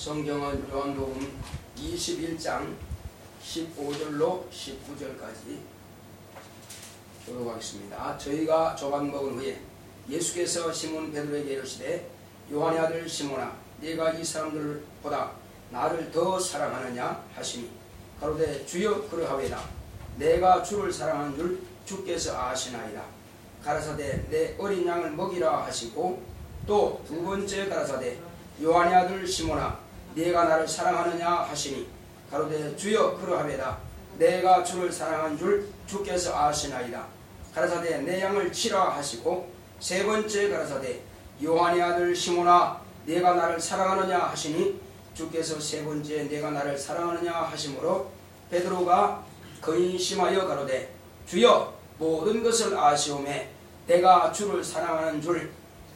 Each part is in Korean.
성경은 요한복음 21장 15절로 19절까지 교독하겠습니다. 저희가 조각 먹은 후에 예수께서 시몬 베드로에게 이르시되 요한의 아들 시몬아 네가 이 사람들보다 나를 더 사랑하느냐 하시니 가로되 주여 그러하오이다. 내가 주를 사랑하는 줄 주께서 아시나이다. 가라사대 내 어린 양을 먹이라 하시고 또 두 번째 가라사대 요한의 아들 시몬아 네가 나를 사랑하느냐 하시니 가로되 주여 그러하오이다. 내가 주를 사랑한 줄 주께서 아시나이다. 가라사대 내 양을 치라 하시고 세 번째 가라사대 요한의 아들 시몬아 네가 나를 사랑하느냐 하시니 주께서 세 번째 네가 나를 사랑하느냐 하시므로 베드로가 근심하여 가로되 주여 모든 것을 아시오매 내가 주를 사랑하는 줄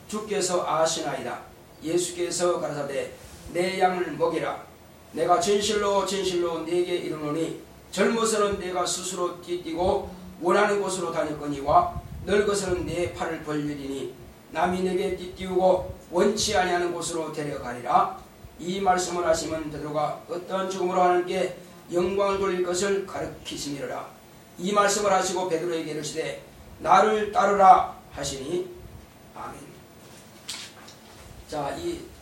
주께서 아시나이다. 예수께서 가라사대 내 양을 먹이라. 내가 진실로 진실로 네게 이르노니 젊어서는 네가 스스로 뛰뛰고 원하는 곳으로 다녔거니와 늙어서는 네 팔을 벌리리니 남이 네게 뛰뛰우고 원치 아니하는 곳으로 데려가리라. 이 말씀을 하시면 베드로가 어떠한 죽음으로 하나님께 영광을 돌릴 것을 가르치시니라. 이 말씀을 하시고 베드로에게 이르시되 나를 따르라 하시니 아멘. 자, 이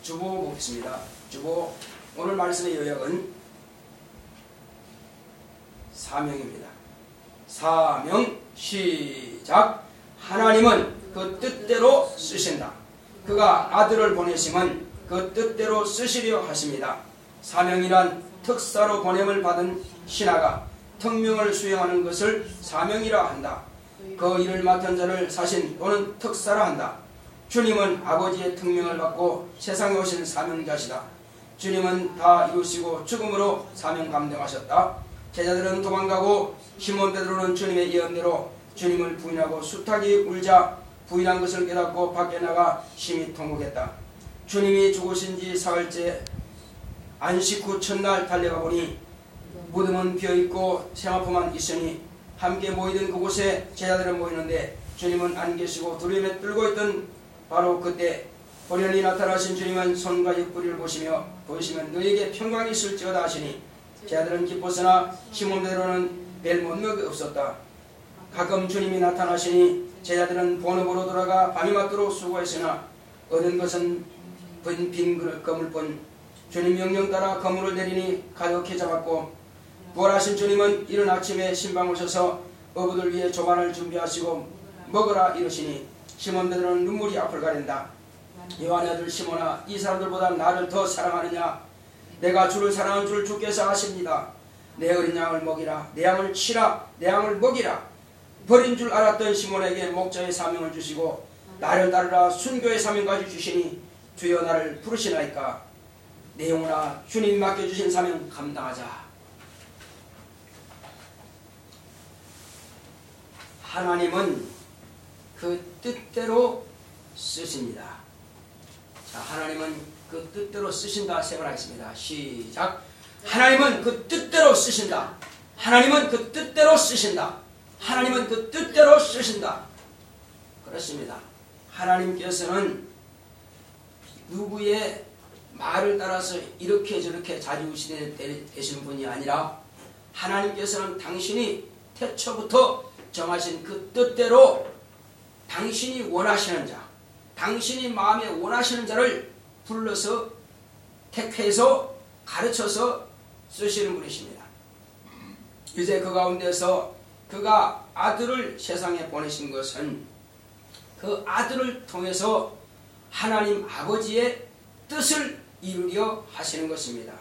주보 보겠습니다. 주보 오늘 말씀의 요약은 사명입니다. 사명 시작. 하나님은 그 뜻대로 쓰신다. 그가 아들을 보내심은 그 뜻대로 쓰시려 하십니다. 사명이란 특사로 보냄을 받은 신하가 특명을 수행하는 것을 사명이라 한다. 그 일을 맡은 자를 사신 또는 특사라 한다. 주님은 아버지의 특명을 받고 세상에 오신 사명자시다. 주님은 다 이루시고 죽음으로 사명 감당하셨다. 제자들은 도망가고 시몬 베드로는 주님의 예언대로 주님을 부인하고 수탉이 울자 부인한 것을 깨닫고 밖에 나가 심히 통곡했다. 주님이 죽으신 지 사흘째 안식 후 첫날 달려가 보니 무덤은 비어있고 세마포만 있으니 함께 모이던 그곳에 제자들은 모이는데 주님은 안 계시고 두려움에 떨고 있던 바로 그때 호련히 나타나신 주님은 손과 옆구리를 보시며 보시면 너에게 평강이 있을지어다 하시니 제자들은 기뻤으나 시몬 베드로는 별 못먹이 없었다. 가끔 주님이 나타나시니 제자들은 본업으로 돌아가 밤이 맞도록 수고했으나 얻은 것은 빈 그물뿐. 주님 명령 따라 그물을 내리니 가득히 잡았고 부활하신 주님은 이른 아침에 신방 오셔서 어부들 위해 조반을 준비하시고 먹으라 이르시니 시몬 베드로는 눈물이 앞을 가린다. 요한의 아들 시몬아 이 사람들보다 나를 더 사랑하느냐. 내가 주를 사랑한 줄 주께서 아십니다. 내 어린 양을 먹이라. 내 양을 치라. 내 양을 먹이라. 버린 줄 알았던 시몬에게 목자의 사명을 주시고 나를 따르라 순교의 사명까지 주시니 주여 나를 부르시나이까. 내 영혼아 주님 맡겨주신 사명 감당하자. 하나님은 그 뜻대로 쓰십니다. 자, 하나님은 그 뜻대로 쓰신다 생각하겠습니다. 시작. 하나님은 그 뜻대로 쓰신다. 하나님은 그 뜻대로 쓰신다. 하나님은 그 뜻대로 쓰신다. 그렇습니다. 하나님께서는 누구의 말을 따라서 이렇게 저렇게 자리우시되 되시는 분이 아니라 하나님께서는 당신이 태초부터 정하신 그 뜻대로 당신이 원하시는 자, 당신이 마음에 원하시는 자를 불러서 택해서 가르쳐서 쓰시는 분이십니다. 이제 그 가운데서 그가 아들을 세상에 보내신 것은 그 아들을 통해서 하나님 아버지의 뜻을 이루려 하시는 것입니다.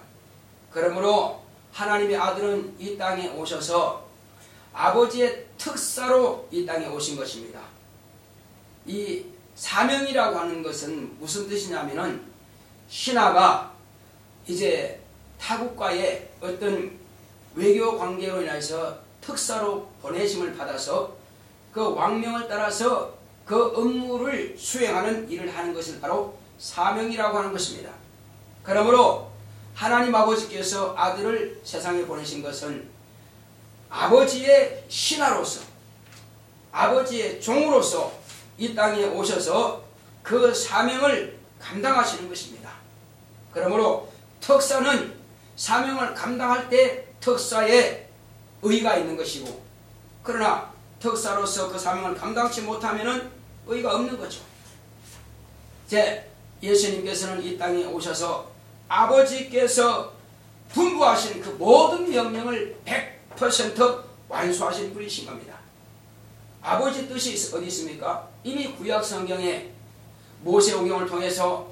그러므로 하나님의 아들은 이 땅에 오셔서 아버지의 특사로 이 땅에 오신 것입니다. 이 사명이라고 하는 것은 무슨 뜻이냐면은 신하가 이제 타국과의 어떤 외교 관계로 인해서 특사로 보내심을 받아서 그 왕명을 따라서 그 업무를 수행하는 일을 하는 것을 바로 사명이라고 하는 것입니다. 그러므로 하나님 아버지께서 아들을 세상에 보내신 것은 아버지의 신하로서 아버지의 종으로서 이 땅에 오셔서 그 사명을 감당하시는 것입니다. 그러므로 특사는 사명을 감당할 때 특사에 의의가 있는 것이고, 그러나 특사로서 그 사명을 감당치 못하면 의의가 없는 거죠. 예수님께서는 이 땅에 오셔서 아버지께서 분부하신 그 모든 명령을 100% 완수하신 분이신 겁니다. 아버지 뜻이 어디 있습니까? 이미 구약 성경에 모세오경을 통해서,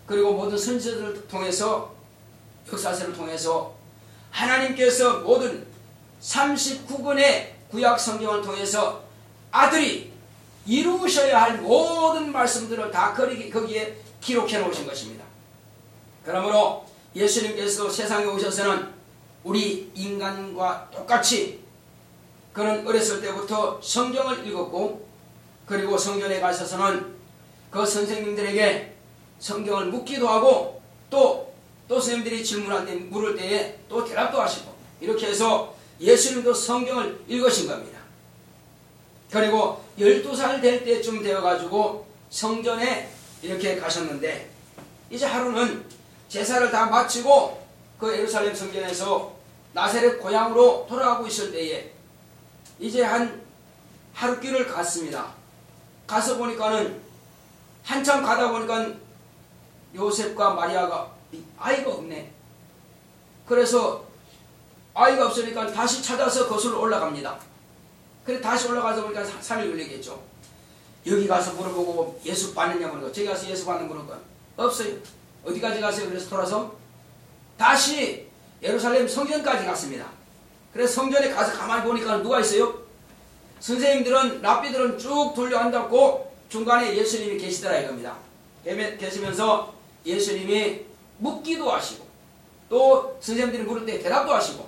그리고 모든 선지자들을 통해서, 역사서를 통해서 하나님께서 모든 39권의 구약 성경을 통해서 아들이 이루셔야 할 모든 말씀들을 다 거기에 기록해 놓으신 것입니다. 그러므로 예수님께서 세상에 오셔서는 우리 인간과 똑같이 그는 어렸을 때부터 성경을 읽었고, 그리고 성전에 가셔서는 그 선생님들에게 성경을 묻기도 하고, 또 선생님들이 질문할 때 물을 때에 또 대답도 하시고, 이렇게 해서 예수님도 성경을 읽으신 겁니다. 그리고 12살 될 때쯤 되어가지고 성전에 이렇게 가셨는데, 이제 하루는 제사를 다 마치고 그 예루살렘 성전에서 나사렛 고향으로 돌아가고 있을 때에 이제 한 하루길을 갔습니다. 가서 보니까는 한참 가다 보니까 요셉과 마리아가 아이가 없네. 그래서 아이가 없으니까 다시 찾아서 거슬러 올라갑니다. 그래 다시 올라가서 보니까 3일 걸리겠죠. 여기 가서 물어보고 예수 받느냐 물어보고, 저기 가서 예수 받는 물어보고 없어요. 어디까지 가세요? 그래서 돌아서 다시 예루살렘 성전까지 갔습니다. 그래서 성전에 가서 가만히 보니까 누가 있어요? 선생님들은, 랍비들은 쭉 돌려 앉았고 중간에 예수님이 계시더라 이겁니다. 계시면서 예수님이 묻기도 하시고, 또 선생님들이 물을 때 대답도 하시고,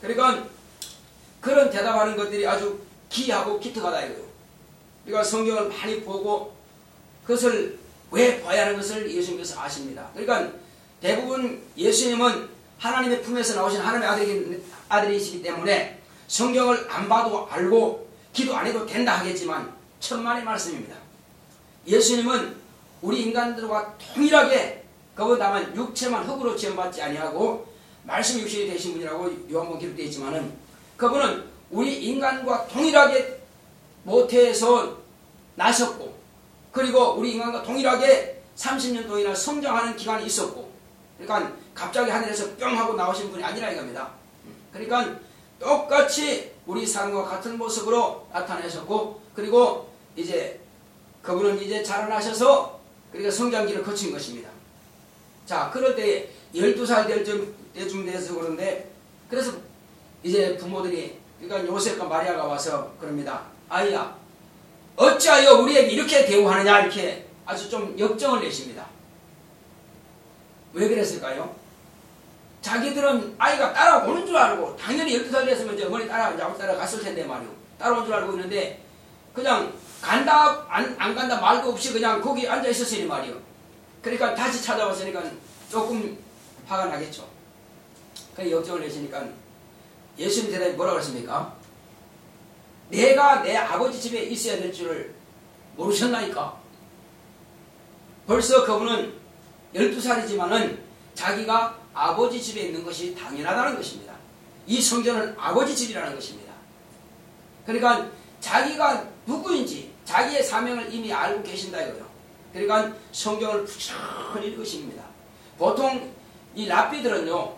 그러니까 그런 대답하는 것들이 아주 기이하고 기특하다 이거예요. 그러니까 성경을 많이 보고 그것을 왜 봐야 하는 것을 예수님께서 아십니다. 그러니까 대부분 예수님은 하나님의 품에서 나오신 하나님의 아들이시기 때문에 성경을 안 봐도 알고 기도 안 해도 된다 하겠지만 천만의 말씀입니다. 예수님은 우리 인간들과 동일하게, 그분 다만 육체만 흙으로 지음받지 아니하고 말씀 육신이 되신 분이라고 요한복음 기록되어 있지만은, 그분은 우리 인간과 동일하게 모태에서 나셨고, 그리고 우리 인간과 동일하게 30년 동안이나 성장하는 기간이 있었고, 그러니까 갑자기 하늘에서 뿅 하고 나오신 분이 아니라 이겁니다. 그러니까 똑같이 우리 사람과 같은 모습으로 나타나셨고, 그리고 이제 그분은 이제 자라나셔서 그러니까 성장기를 거친 것입니다. 자, 그럴 때 12살 될 때쯤 돼서 그런데, 그래서 이제 부모들이, 그러니까 요셉과 마리아가 와서 그럽니다. 아이야, 어찌하여 우리에게 이렇게 대우하느냐, 이렇게 아주 좀 역정을 내십니다. 왜 그랬을까요? 자기들은 아이가 따라오는 줄 알고, 당연히 12살 됐으면 이제 어머니 따라갔을 텐데 말이요. 따라온 줄 알고 있는데 그냥 간다 안 간다 말도 없이 그냥 거기 앉아 있었으니 말이요. 그러니까 다시 찾아왔으니까 조금 화가 나겠죠. 그래서 역정을 내시니까 예수님 대답이 뭐라고 했습니까? 내가 내 아버지 집에 있어야 될 줄을 모르셨나이까? 벌써 그분은 12살이지만은 자기가 아버지 집에 있는 것이 당연하다는 것입니다. 이 성전은 아버지 집이라는 것입니다. 그러니까 자기가 누구인지 자기의 사명을 이미 알고 계신다 이거예요. 그러니까 성경을 부지런히 읽으십니다. 보통 이 랍비들은요,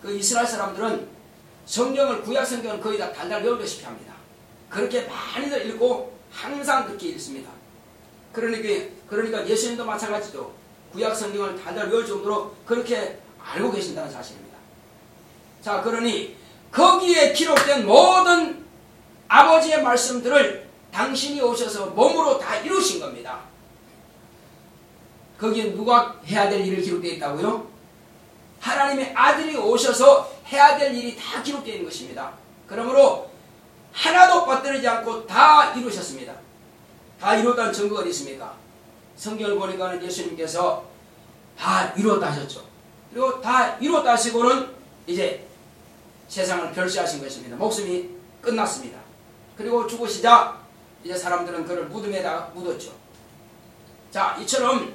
그 이스라엘 사람들은 성경을, 구약 성경을 거의 다 달달 외우다시피 합니다. 그렇게 많이들 읽고 항상 그렇게 읽습니다. 그러니까 예수님도 마찬가지죠. 구약 성경을 달달 외울 정도로 그렇게 알고 계신다는 사실입니다. 자, 그러니 거기에 기록된 모든 아버지의 말씀들을 당신이 오셔서 몸으로 다 이루신 겁니다. 거기에 누가 해야 될 일을 기록되어 있다고요? 하나님의 아들이 오셔서 해야 될 일이 다 기록되어 있는 것입니다. 그러므로 하나도 빠뜨리지 않고 다 이루셨습니다. 다 이뤘다는 증거가 어디 있습니까? 성경을 보니까 예수님께서 다 이뤘다 하셨죠. 그리고 다 이뤘다 하시고는 이제 세상을 결시하신 것입니다. 목숨이 끝났습니다. 그리고 죽으시자 이제 사람들은 그를 무덤에다 묻었죠. 자, 이처럼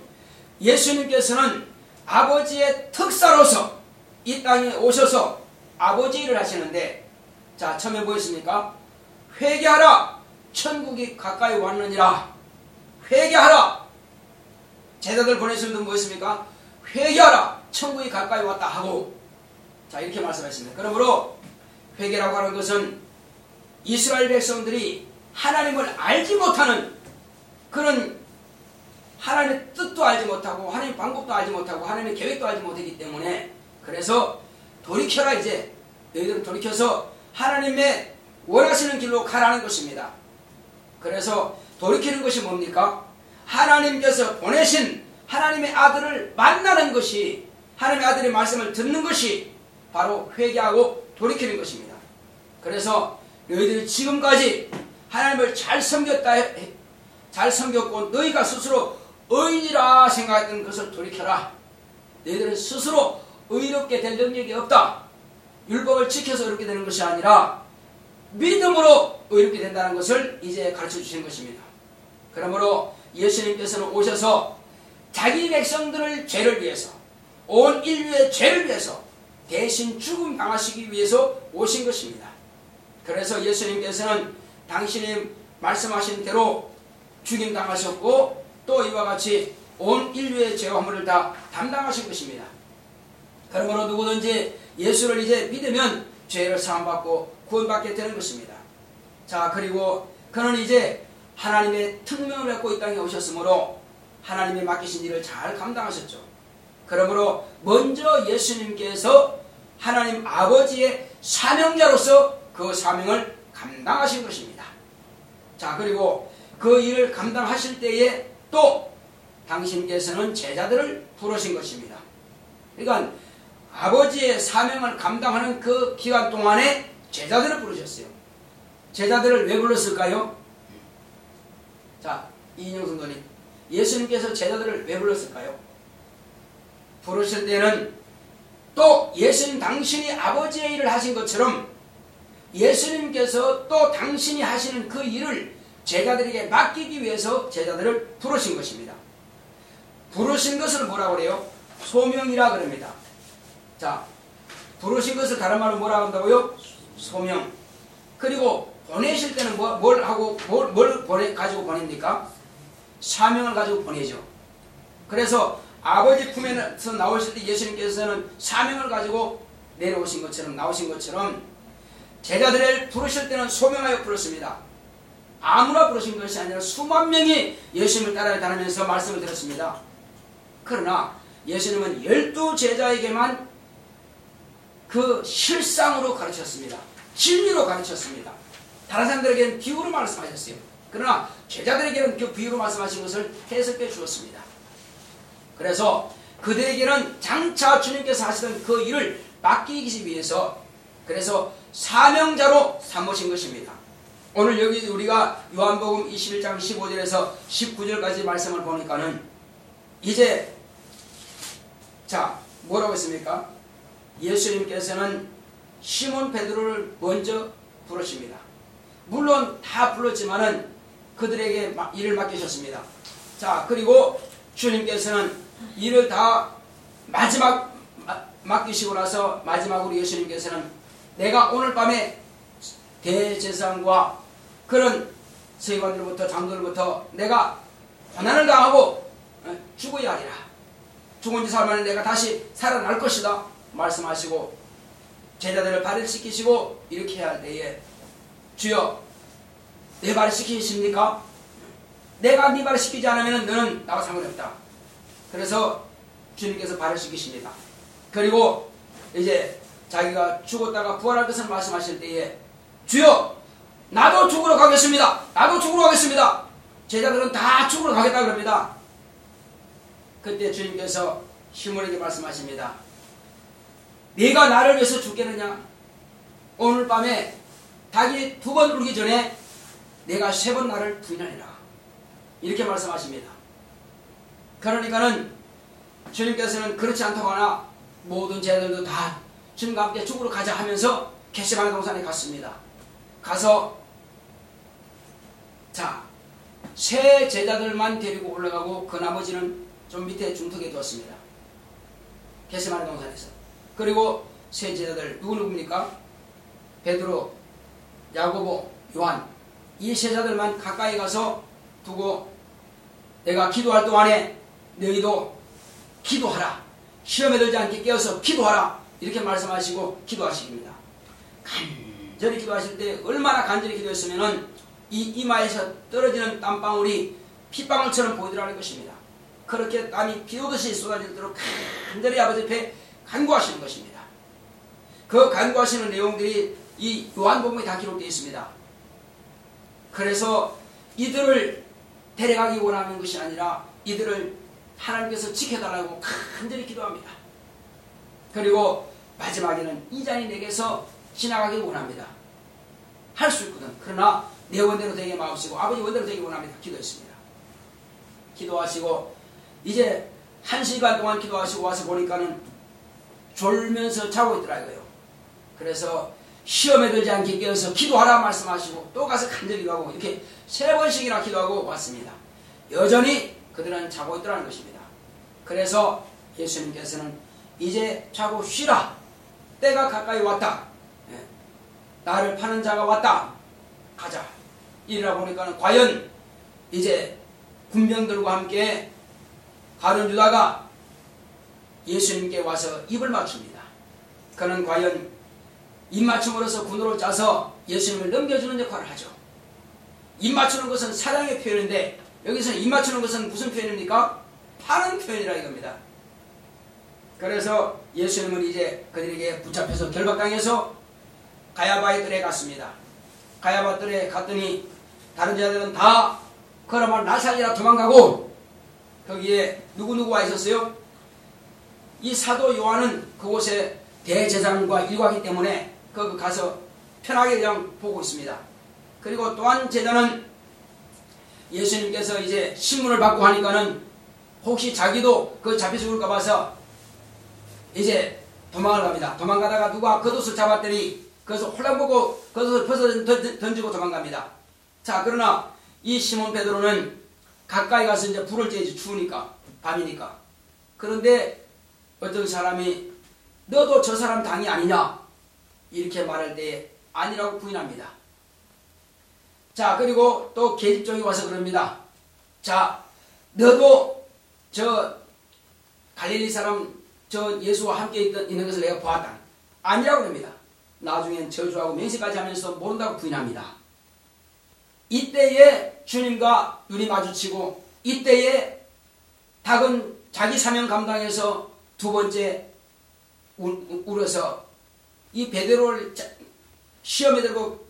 예수님께서는 아버지의 특사로서 이 땅에 오셔서 아버지 일을 하시는데, 자, 처음에 뭐였습니까? 회개하라, 천국이 가까이 왔느니라. 회개하라. 제자들 보내신 분 뭐였습니까? 회개하라, 천국이 가까이 왔다 하고, 자, 이렇게 말씀하십니다. 그러므로 회개라고 하는 것은 이스라엘 백성들이 하나님을 알지 못하는 그런, 하나님의 뜻도 알지 못하고 하나님의 방법도 알지 못하고 하나님의 계획도 알지 못했기 때문에, 그래서 돌이켜라, 이제 너희들은 돌이켜서 하나님의 원하시는 길로 가라는 것입니다. 그래서 돌이키는 것이 뭡니까? 하나님께서 보내신 하나님의 아들을 만나는 것이, 하나님의 아들의 말씀을 듣는 것이 바로 회개하고 돌이키는 것입니다. 그래서 너희들이 지금까지 하나님을 잘 섬겼고 너희가 스스로 의인이라 생각했던 것을 돌이켜라. 너희들은 스스로 의롭게 될 능력이 없다. 율법을 지켜서 의롭게 되는 것이 아니라 믿음으로 의롭게 된다는 것을 이제 가르쳐 주시는 것입니다. 그러므로 예수님께서는 오셔서 자기 백성들의 죄를 위해서, 온 인류의 죄를 위해서 대신 죽음 당하시기 위해서 오신 것입니다. 그래서 예수님께서는 당신이 말씀하신 대로 죽임 당하셨고, 또 이와 같이 온 인류의 죄와 허물을 다 담당하신 것입니다. 그러므로 누구든지 예수를 이제 믿으면 죄를 사함받고 구원받게 되는 것입니다. 자, 그리고 그는 이제 하나님의 특명을 갖고 이 땅에 오셨으므로 하나님이 맡기신 일을 잘 감당하셨죠. 그러므로 먼저 예수님께서 하나님 아버지의 사명자로서 그 사명을 감당하신 것입니다. 자, 그리고 그 일을 감당하실 때에 또 당신께서는 제자들을 부르신 것입니다. 그러니까 아버지의 사명을 감당하는 그 기간 동안에 제자들을 부르셨어요. 제자들을 왜 불렀을까요? 자, 이인영 성도님, 예수님께서 제자들을 왜 불렀을까요? 부르실 때는 또 예수님 당신이 아버지의 일을 하신 것처럼 예수님께서 또 당신이 하시는 그 일을 제자들에게 맡기기 위해서 제자들을 부르신 것입니다. 부르신 것을 뭐라고 그래요? 소명이라 그럽니다. 자, 부르신 것을 다른 말로 뭐라고 한다고요? 소명. 그리고 보내실 때는 뭘 가지고 보냅니까? 사명을 가지고 보내죠. 그래서 아버지 품에서 나오실 때 예수님께서는 사명을 가지고 내려오신 것처럼, 나오신 것처럼 제자들을 부르실 때는 소명하여 부르습니다. 아무나 부르신 것이 아니라 수만 명이 예수님을 따라다니면서 말씀을 들었습니다. 그러나 예수님은 12 제자에게만 그 실상으로 가르쳤습니다. 진리로 가르쳤습니다. 다른 사람들에게는 비유로 말씀하셨어요. 그러나 제자들에게는 그 비유로 말씀하신 것을 해석해 주었습니다. 그래서 그들에게는 장차 주님께서 하시던 그 일을 맡기기 위해서, 그래서 사명자로 삼으신 것입니다. 오늘 여기 우리가 요한복음 21장 15절에서 19절까지 말씀을 보니까는 이제, 자, 뭐라고 했습니까? 예수님께서는 시몬 베드로를 먼저 부르십니다. 물론 다 불렀지만은 그들에게 일을 맡기셨습니다. 자, 그리고 주님께서는 일을 다 마지막 맡기시고 나서 마지막으로 예수님께서는 내가 오늘 밤에 대제사장과 그런 서기관들부터 장로들부터 내가 고난을 당하고 죽어야 하리라. 죽은 지 사흘 만에 내가 다시 살아날 것이다 말씀하시고 제자들을 발을 씻기시고 이렇게 해야 할 때에 주여 내 발을 씻기십니까? 내가 네 발을 씻기지 않으면 너는 나와 상관이 없다. 그래서 주님께서 발을 씻기십니다. 그리고 이제 자기가 죽었다가 부활할 것을 말씀하실 때에 주여 나도 죽으러 가겠습니다. 나도 죽으러 가겠습니다. 제자들은 다 죽으러 가겠다 그럽니다. 그때 주님께서 시몬에게 말씀하십니다. 네가 나를 위해서 죽겠느냐? 오늘 밤에 닭이 2번 울기 전에 내가 3번 나를 부인하리라. 이렇게 말씀하십니다. 그러니까는 주님께서는 그렇지 않다고 하나 모든 제자들도 다 주님과 함께 죽으러 가자 하면서 겟세마네 동산에 갔습니다. 가서 자, 세 제자들만 데리고 올라가고 그 나머지는 좀 밑에 중턱에 두었습니다. 겟세마네 동산에서. 그리고 세 제자들 누구입니까? 베드로, 야고보, 요한. 이 세자들만 가까이 가서 두고 내가 기도할 동안에 너희도 기도하라. 시험에 들지 않게 깨어서 기도하라. 이렇게 말씀하시고 기도하십니다. 간절히 기도하실 때 얼마나 간절히 기도했으면은 이 이마에서 떨어지는 땀방울이 핏방울처럼 보이더라는 것입니다. 그렇게 땀이 비오듯이 쏟아지도록 간절히 아버지 앞에 간구하시는 것입니다. 그 간구하시는 내용들이 이 요한복음에 다 기록되어 있습니다. 그래서 이들을 데려가기 원하는 것이 아니라 이들을 하나님께서 지켜달라고 간절히 기도합니다. 그리고 마지막에는 이 잔이 내게서 지나가길 원합니다. 할 수 있거든. 그러나 내 원대로 되게 마옵시고 아버지 원대로 되기 원합니다. 기도했습니다. 기도하시고 이제 1시간 동안 기도하시고 와서 보니까는 졸면서 자고 있더라고요. 그래서 시험에 들지 않게 깨어서 기도하라 말씀하시고 또 가서 간절히 기도하고 이렇게 3번씩이나 기도하고 왔습니다. 여전히 그들은 자고 있더라는 것입니다. 그래서 예수님께서는 이제 자고 쉬라. 때가 가까이 왔다. 나를 파는 자가 왔다. 가자. 이리라 보니까는 과연 이제 군병들과 함께 가룟 유다가 예수님께 와서 입을 맞춥니다. 그는 과연 입맞춤으로써 군으로 짜서 예수님을 넘겨주는 역할을 하죠. 입맞추는 것은 사랑의 표현인데 여기서 입맞추는 것은 무슨 표현입니까? 파는 표현이라 이겁니다. 그래서 예수님은 이제 그들에게 붙잡혀서 결박당해서 가야바의 뜰에 갔습니다. 가야바 뜰에 갔더니 다른 자들은 다 그러면 날 살리라 도망가고 거기에 누구 와 있었어요? 이 사도 요한은 그곳에 대제사장과 일과기 때문에 거기 가서 편하게 그냥 보고 있습니다. 그리고 또한 제자는 예수님께서 이제 신문을 받고 하니까는 혹시 자기도 그 잡혀 죽을까 봐서 이제 도망을 갑니다. 도망가다가 누가 겉옷을 잡았더니 그것을 홀랑보고 겉옷을 벗어 던지고 도망갑니다. 자, 그러나 이 시몬 베드로는 가까이 가서 이제 불을 쬐지 추우니까 밤이니까. 그런데 어떤 사람이 너도 저 사람 당이 아니냐 이렇게 말할 때 아니라고 부인합니다. 자, 그리고 또 계집종이 와서 그럽니다. 자, 너도 저 갈릴리 사람 저 예수와 함께 있는 것을 내가 보았다. 아니라고 그럽니다. 나중엔 저주하고 맹세까지 하면서 모른다고 부인합니다. 이때에 주님과 눈이 마주치고 이때에 닭은 자기 사명 감당해서 두 번째 울어서 이 베드로를 시험에 들고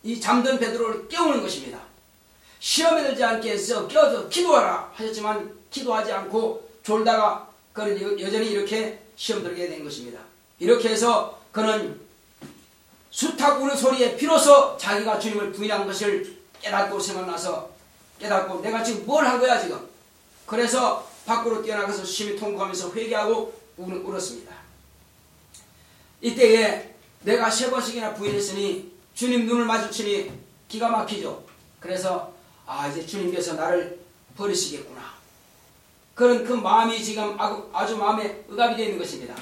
이 잠든 베드로를 깨우는 것입니다. 시험에 들지 않게 해서 깨워서 기도하라 하셨지만 기도하지 않고 졸다가 그는 여전히 이렇게 시험 들게 된 것입니다. 이렇게 해서 그는 수탉 우는 소리에 비로소 자기가 주님을 부인한 것을 깨닫고 생각나서 깨닫고 내가 지금 뭘 한 거야 지금. 그래서 밖으로 뛰어나가서 심히 통곡하면서 회개하고 울었습니다. 이때에 내가 3번씩이나 부인했으니 주님 눈을 마주치니 기가 막히죠. 그래서 이제 주님께서 나를 버리시겠구나. 그런 그 마음이 지금 아주 마음에 억압이 되어 있는 것입니다.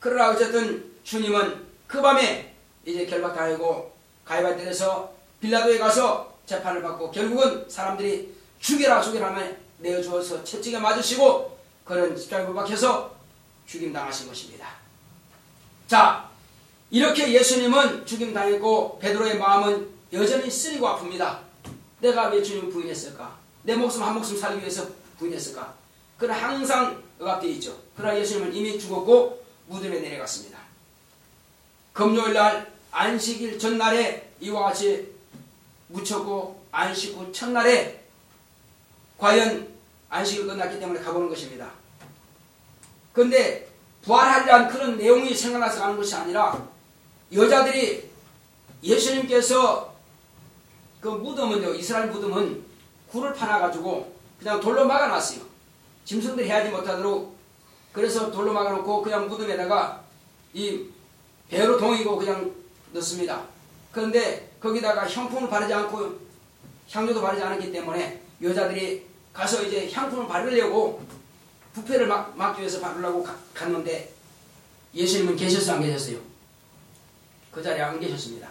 그러나 어쨌든 주님은 그 밤에 이제 결박당하고 가야바뜰에서 빌라도에 가서 재판을 받고 결국은 사람들이 죽여라 하면 내어주어서 채찍에 맞으시고 그는 십자가에 못 박혀서 죽임당하신 것입니다. 자, 이렇게 예수님은 죽임당했고 베드로의 마음은 여전히 쓰리고 아픕니다. 내가 왜 주님을 부인했을까? 내 목숨 한 목숨 살기 위해서 부인했을까? 그는 항상 억압되어 있죠. 그러나 예수님은 이미 죽었고 무덤에 내려갔습니다. 금요일날 안식일 전날에 이와 같이 묻혔고 안식 후 첫날에 과연 안식일 끝났기 때문에 가보는 것입니다. 그런데 부활하리란 그런 내용이 생각나서 가는 것이 아니라 여자들이 예수님께서 그 무덤은요, 이스라엘 무덤은 굴을 파놔가지고 그냥 돌로 막아놨어요. 짐승들이 헤아지 못하도록. 그래서 돌로 막아놓고 그냥 무덤에다가 이 배로 동이고 그냥 넣습니다. 그런데 거기다가 향품을 바르지 않고 향료도 바르지 않았기 때문에 여자들이 가서 이제 향품을 바르려고 부패를 막기 위해서 바르려고 갔는데 예수님은 계셨어요, 안 계셨어요? 그 자리에 안 계셨습니다.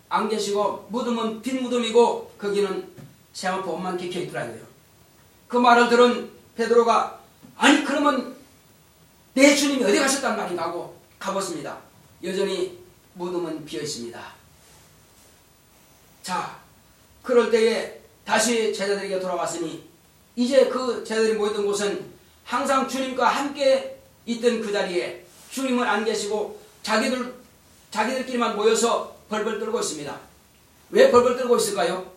안 계시고 무덤은 빈 무덤이고 거기는 세마포 옷만 끼켜 있더라고요. 그 말을 들은 베드로가 아니 그러면 내 주님이 어디 가셨단 말인가 하고 가봤습니다. 여전히 무덤은 비어 있습니다. 자, 그럴 때에 다시 제자들에게 돌아왔으니 이제 그 제자들이 모였던 곳은 항상 주님과 함께 있던 그 자리에 주님은 안 계시고 자기들끼리만 모여서 벌벌 떨고 있습니다. 왜 벌벌 떨고 있을까요?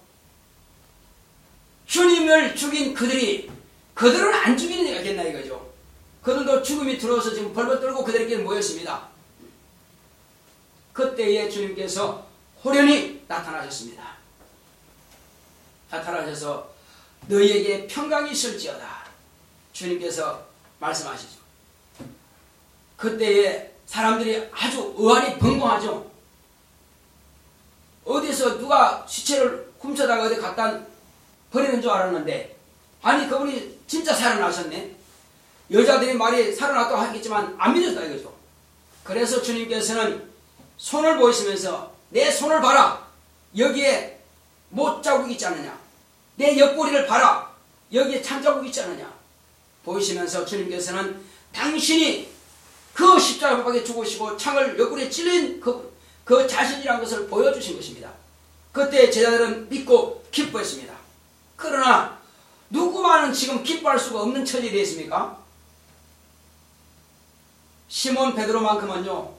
주님을 죽인 그들은 안 죽이는 애가 있겠나 이거죠. 그들도 죽음이 들어와서 지금 벌벌 떨고 그들끼리 모였습니다. 그때에 주님께서 호련히 나타나셨습니다. 나타나셔서 너희에게 평강이 있을지어다. 주님께서 말씀하시죠. 그때에 사람들이 아주 의아리 번공하죠. 어디서 누가 시체를 훔쳐다가 어디 갖다 버리는 줄 알았는데 아니 그분이 진짜 살아나셨네. 여자들이 말이 살아났다고 하겠지만 안 믿었다 이거죠. 그래서 주님께서는 손을 보이시면서 내 손을 봐라. 여기에 못자국 있지 않느냐. 내 옆구리를 봐라. 여기에 창자국 있지 않느냐. 보이시면서 주님께서는 당신이 그 십자가 못 박에 죽으시고 창을 옆구리에 찔린 그 자신이라는 것을 보여주신 것입니다. 그때 제자들은 믿고 기뻐했습니다. 그러나 누구만은 지금 기뻐할 수가 없는 처지에 되었습니까? 시몬 베드로만큼은요.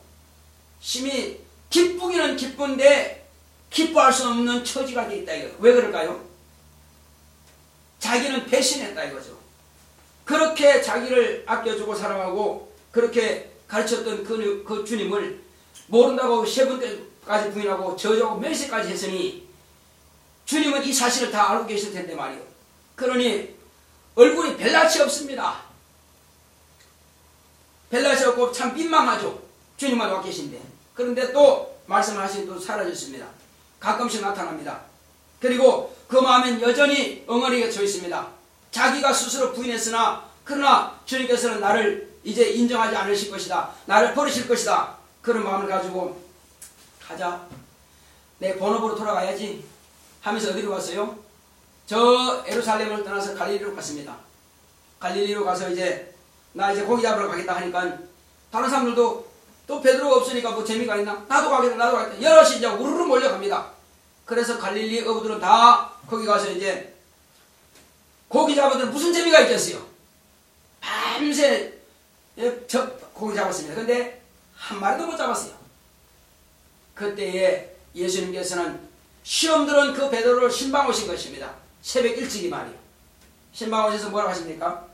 심히 기쁘기는 기쁜데 기뻐할 수 없는 처지가 되어 있다 이거예요. 왜 그럴까요? 자기는 배신했다 이거죠. 그렇게 자기를 아껴주고 사랑하고 그렇게 가르쳤던 그 주님을 모른다고 세 번까지 부인하고 저주하고 멸시까지 했으니 주님은 이 사실을 다 알고 계실 텐데 말이요. 그러니 얼굴이 별낯이 없습니다. 별낯이 없고 참 민망하죠. 주님만 와 계신데. 그런데 또 말씀하시니 또 사라졌습니다. 가끔씩 나타납니다. 그리고 그 마음엔 여전히 엉어리가 져 있습니다. 자기가 스스로 부인했으나 그러나 주님께서는 나를 이제 인정하지 않으실 것이다. 나를 버리실 것이다. 그런 마음을 가지고 가자. 내 본업으로 돌아가야지 하면서 어디로 갔어요? 저 예루살렘을 떠나서 갈릴리로 갔습니다. 갈릴리로 가서 나 이제 고기 잡으러 가겠다 하니까 다른 사람들도 또 베드로가 없으니까 뭐 재미가 있나? 나도 가겠다. 여럿이 이제 우르르 몰려갑니다. 그래서 갈릴리 어부들은 다 거기 가서 이제 고기 잡아들 무슨 재미가 있겠어요? 밤새 고기 잡았습니다. 근데 한 마리도 못 잡았어요. 그때에 예수님께서는 시험 들은 그 베드로를 신방 오신 것입니다. 새벽 일찍이 말이에요. 신방 오셔서 뭐라고 하십니까?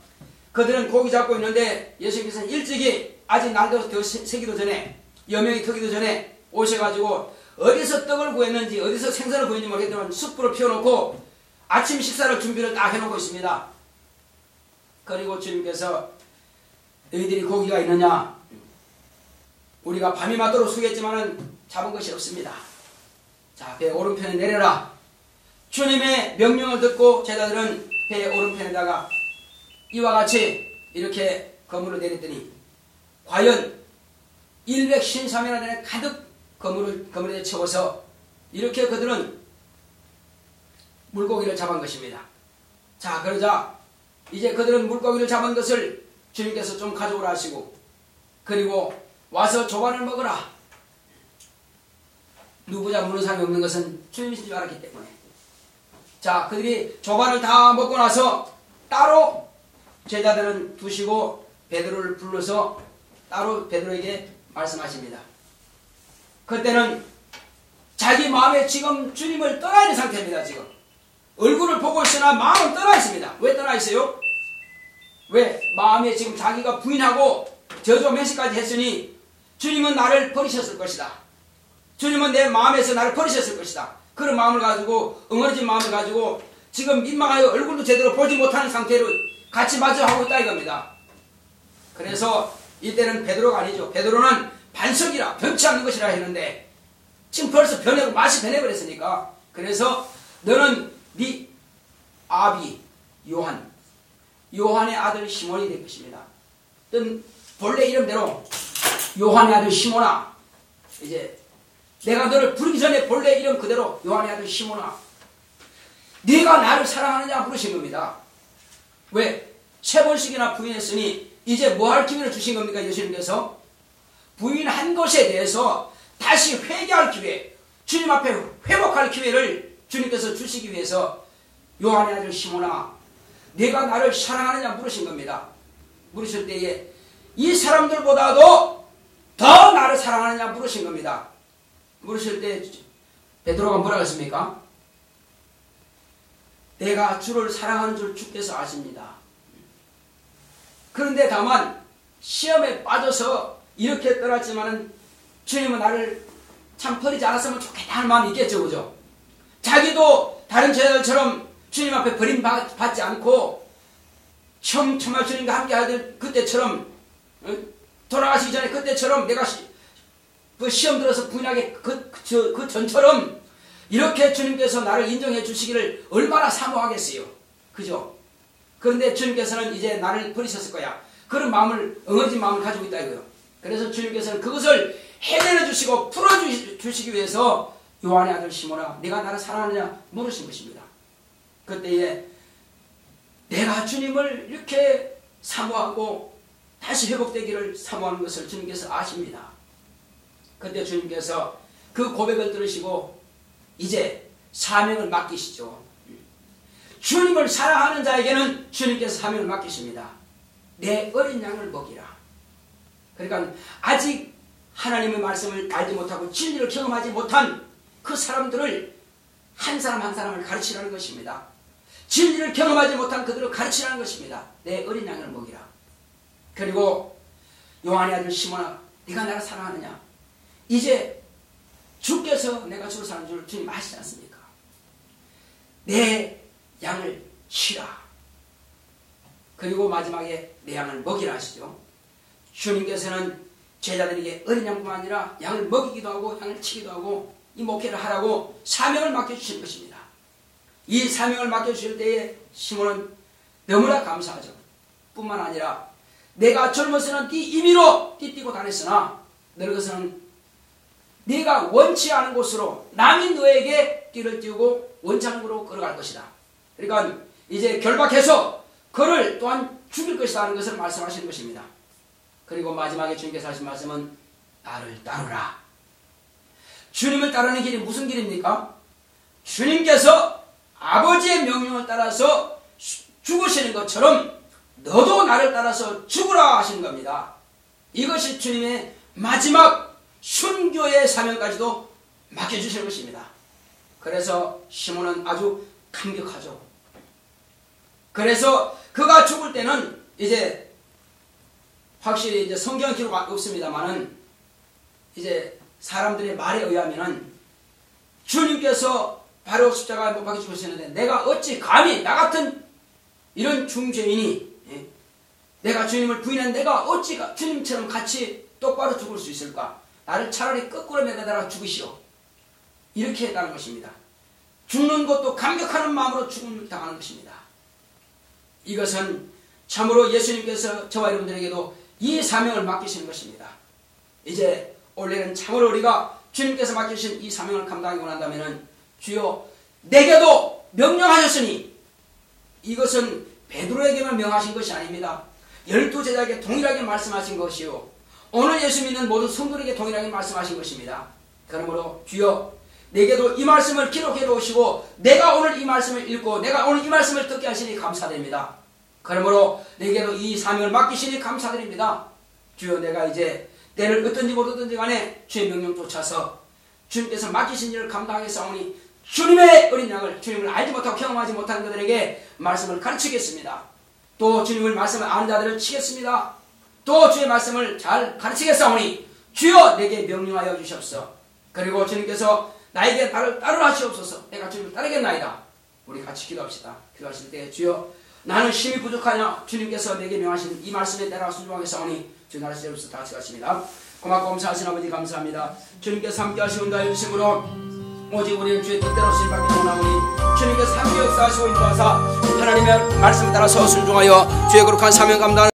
그들은 고기 잡고 있는데 예수님께서는 일찍이 아직 날도 더 새기도 전에 여명이 터기도 전에 오셔가지고 어디서 떡을 구했는지 어디서 생선을 구했는지 모르겠지만 숯불을 피워놓고 아침 식사를 준비를 딱 해놓고 있습니다. 그리고 주님께서 너희들이 고기가 있느냐? 우리가 밤이 맞도록 수겠지만은 잡은 것이 없습니다. 자, 배 오른편에 내려라. 주님의 명령을 듣고 제자들은 배 오른편에다가 이와 같이 이렇게 그물을 내렸더니 과연 153일 안에 가득 그물에 채워서 이렇게 그들은 물고기를 잡은 것입니다. 자, 그러자 이제 그들은 물고기를 잡은 것을 주님께서 좀 가져오라 하시고 그리고 와서 조반을 먹어라. 누구자 무는 사람이 없는 것은 주님이신 줄 알았기 때문에. 자, 그들이 조반을 다 먹고 나서 따로 제자들은 두시고 베드로를 불러서 따로 베드로에게 말씀하십니다. 그때는 자기 마음에 지금 주님을 떠나 있는 상태입니다. 지금 얼굴을 보고 있으나 마음은 떠나 있습니다. 왜 떠나 있어요? 왜? 마음에 지금 자기가 부인하고 저주와 맹세까지 했으니 주님은 나를 버리셨을 것이다. 주님은 내 마음에서 나를 버리셨을 것이다. 그런 마음을 가지고 엉어리진 마음을 가지고 지금 민망하여 얼굴도 제대로 보지 못하는 상태로 같이 마주하고 있다 이겁니다. 그래서 이때는 베드로가 아니죠. 베드로는 반석이라 변치 않는 것이라 했는데 지금 벌써 맛이 변해버렸으니까 그래서 너는 네 아비 요한 요한의 아들 시몬이 될 것입니다. 어떤 본래 이름대로 요한의 아들 시몬아, 이제 내가 너를 부르기 전에 본래 이름 그대로 요한의 아들 시몬아, 네가 나를 사랑하느냐 부르신 겁니다. 왜? 세 번씩이나 부인했으니 이제 뭐 할 기회를 주신 겁니까? 예수님께서 부인한 것에 대해서 다시 회개할 기회, 주님 앞에 회복할 기회를 주님께서 주시기 위해서 요한의 아들 시몬아, 네가 나를 사랑하느냐 물으신 겁니다. 물으실 때에 이 사람들보다도 더 나를 사랑하느냐 물으신 겁니다. 물으실 때 베드로가 뭐라고 했습니까? 내가 주를 사랑하는 줄 주께서 아십니다. 그런데 다만 시험에 빠져서 이렇게 떠났지만은 주님은 나를 참 버리지 않았으면 좋겠다 하는 마음이 있겠죠, 그죠? 자기도 다른 제자들처럼 주님 앞에 버림받지 않고 정말 주님과 함께 하던 그때처럼, 돌아가시기 전에 그때처럼 내가 그 시험 들어서 부인하게 그 전처럼 이렇게 주님께서 나를 인정해 주시기를 얼마나 사모하겠어요, 그죠? 그런데 주님께서는 이제 나를 버리셨을 거야. 그런 마음을, 엉어진 마음을 가지고 있다 이거요. 그래서 주님께서는 그것을 해결해 주시고 풀어주시기 위해서 요한의 아들 시몬아, 네가 나를 사랑하느냐 물으신 것입니다. 그때에 내가 주님을 이렇게 사모하고 다시 회복되기를 사모하는 것을 주님께서 아십니다. 그때 주님께서 그 고백을 들으시고 이제 사명을 맡기시죠. 주님을 사랑하는 자에게는 주님께서 사명을 맡기십니다. 내 어린 양을 먹이라. 그러니까 아직 하나님의 말씀을 알지 못하고 진리를 경험하지 못한 그 사람들을 한 사람 한 사람을 가르치라는 것입니다. 진리를 경험하지 못한 그들을 가르치라는 것입니다. 내 어린 양을 먹이라. 그리고 요한의 아들 시몬아, 네가 나를 사랑하느냐? 이제 주께서 내가 주를 사랑하는 줄 주님 아시지 않습니까? 내 양을 치라. 그리고 마지막에 내 양을 먹이라 하시죠. 주님께서는 제자들에게 어린 양뿐만 아니라 양을 먹이기도 하고 양을 치기도 하고 이 목회를 하라고 사명을 맡겨주시는 것입니다. 이 사명을 맡겨주실 때에 시몬은 너무나 감사하죠. 뿐만 아니라 내가 젊어서는 네 임의로 띠뛰고 다녔으나 늙어서는 네가 원치 않은 곳으로 남이 너에게 띠를 띄우고 원창으로 끌어갈 것이다. 그러니까 이제 결박해서 그를 또한 죽일 것이다 하는 것을 말씀하시는 것입니다. 그리고 마지막에 주님께서 하신 말씀은 나를 따르라. 주님을 따르는 길이 무슨 길입니까? 주님께서 아버지의 명령을 따라서 죽으시는 것처럼 너도 나를 따라서 죽으라 하시는 겁니다. 이것이 주님의 마지막 순교의 사명까지도 맡겨주시는 것입니다. 그래서 시몬은 아주 감격하죠. 그래서 그가 죽을 때는 이제 확실히 이제 성경 기록 없습니다만은 이제 사람들의 말에 의하면은 주님께서 바로 십자가에 못 박혀 죽으셨는데 내가 어찌 감히 나 같은 이런 중죄인이 내가 주님을 부인한 내가 어찌 주님처럼 같이 똑바로 죽을 수 있을까? 나를 차라리 거꾸로 매달아 죽으시오. 이렇게 했다는 것입니다. 죽는 것도 감격하는 마음으로 죽음을 당하는 것입니다. 이것은 참으로 예수님께서 저와 여러분들에게도 이 사명을 맡기시는 것입니다. 이제 올해는 참으로 우리가 주님께서 맡기신 이 사명을 감당하기 원한다면 주여 내게도 명령하셨으니 이것은 베드로에게만 명하신 것이 아닙니다. 12제자에게 동일하게 말씀하신 것이요 오늘 예수 믿는 모든 성도에게 동일하게 말씀하신 것입니다. 그러므로 주여 내게도 이 말씀을 기록해 놓으시고 내가 오늘 이 말씀을 읽고 내가 오늘 이 말씀을 듣게 하시니 감사드립니다. 그러므로 내게도 이 사명을 맡기시니 감사드립니다. 주여 내가 이제 때를 어떤지 모르든지 간에 주의 명령 쫓아서 주님께서 맡기신 일을 감당하겠사오니 주님의 어린 양을 주님을 알지 못하고 경험하지 못하는 그들에게 말씀을 가르치겠습니다. 또 주님을 말씀을 아는 자들을 치겠습니다. 또 주의 말씀을 잘 가르치겠사오니 주여 내게 명령하여 주시옵소서. 그리고 주님께서 나에게 나를 따르라 하시옵소서. 내가 주님을 따르겠나이다. 우리 같이 기도합시다. 기도하실 때 주여 나는 힘이 부족하냐 주님께서 내게 명하신 이 말씀에 따라 순종하겠사오니 주 나를 세우소서. 다 같이 가십니다. 고맙고 감사하신 아버지 감사합니다. 주님께서 함께 하시고 인도하여 주심으로 오직 우리는 주의 뜻대로 쓰임받기 원하오니 주님께서 함께 역사하시고 인도하사 하나님의 말씀에 따라서 순종하여 주의 거룩한 사명 감당하는